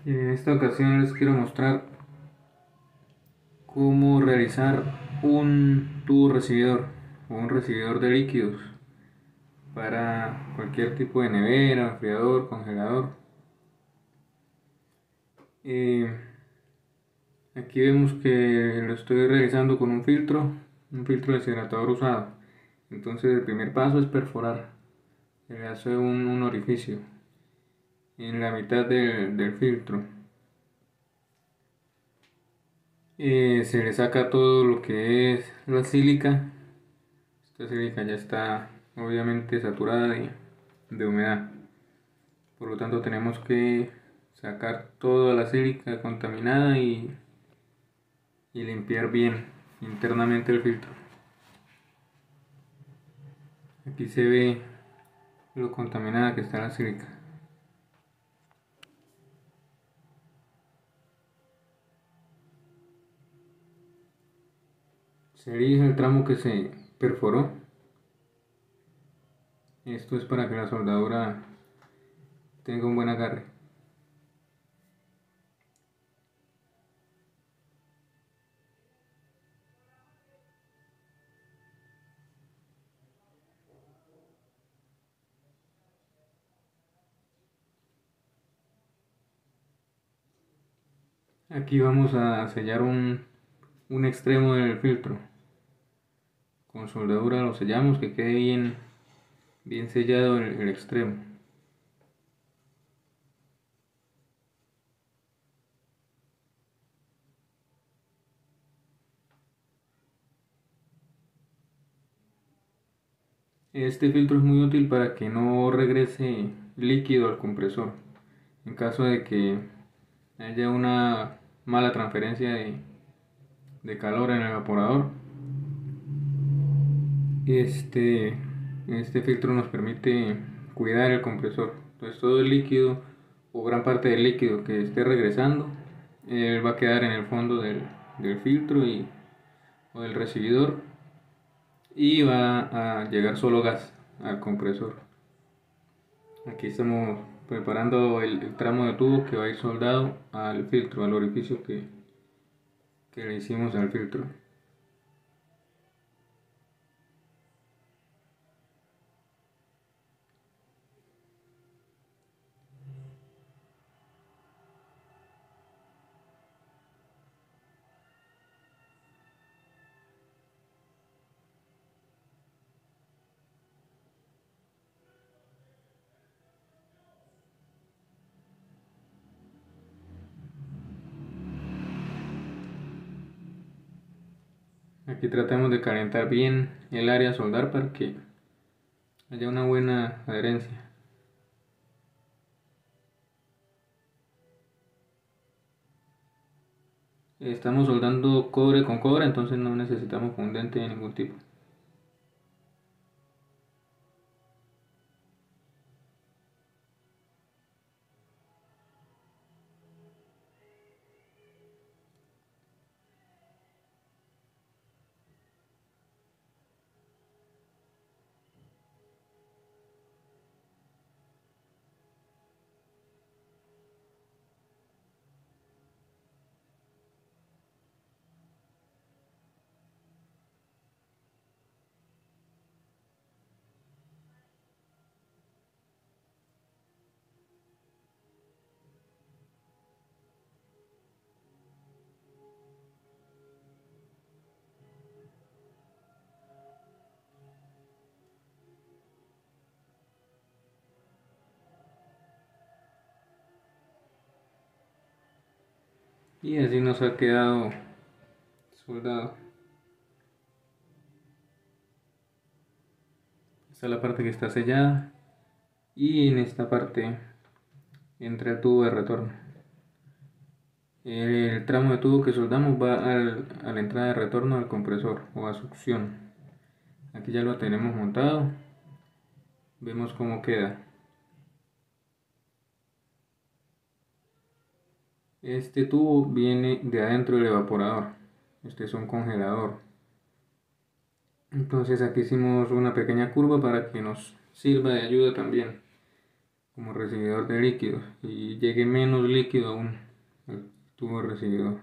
En esta ocasión les quiero mostrar cómo realizar un tubo recibidor o un recibidor de líquidos para cualquier tipo de nevera, enfriador, congelador. Eh, Aquí vemos que lo estoy realizando con un filtro deshidratador usado. Entonces el primer paso es perforar. Se le hace un orificio en la mitad del filtro. Se le saca todo lo que es la sílica. Esta sílica ya está obviamente saturada de humedad. Por lo tanto tenemos que sacar toda la sílica contaminada y limpiar bien internamente el filtro. Aquí se ve lo contaminada que está la sílica. Se elige el tramo que se perforó. Esto es para que la soldadura tenga un buen agarre. Aquí vamos a sellar un extremo del filtro. Con soldadura lo sellamos, que quede bien sellado el extremo. Este filtro es muy útil para que no regrese líquido al compresor en caso de que haya una mala transferencia de calor en el evaporador. Este filtro nos permite cuidar el compresor. Entonces todo el líquido o gran parte del líquido que esté regresando va a quedar en el fondo del filtro o del recibidor, y va a llegar solo gas al compresor. Aquí estamos preparando el tramo de tubo que va a ir soldado al filtro, al orificio que le hicimos al filtro. Aquí tratamos de calentar bien el área a soldar para que haya una buena adherencia. Estamos soldando cobre con cobre, entonces no necesitamos fundente de ningún tipo. Y así nos ha quedado soldado. Esta es la parte que está sellada, y en esta parte entra el tubo de retorno. El tramo de tubo que soldamos va a la entrada de retorno al compresor o a succión. Aquí ya lo tenemos montado. Vemos cómo queda. Este tubo viene de adentro del evaporador. Este es un congelador. Entonces aquí hicimos una pequeña curva para que nos sirva de ayuda también como recibidor de líquidos y llegue menos líquido aún al tubo recibidor.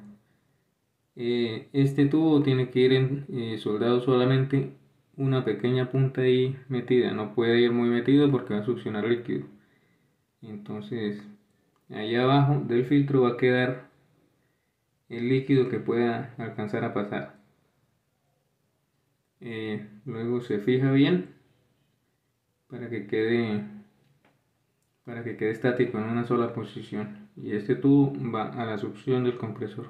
Este tubo tiene que ir soldado solamente una pequeña punta ahí metida, no puede ir muy metido porque va a succionar líquido. Entonces, allá abajo del filtro va a quedar el líquido que pueda alcanzar a pasar. Luego se fija bien para que quede estático en una sola posición, y este tubo va a la succión del compresor.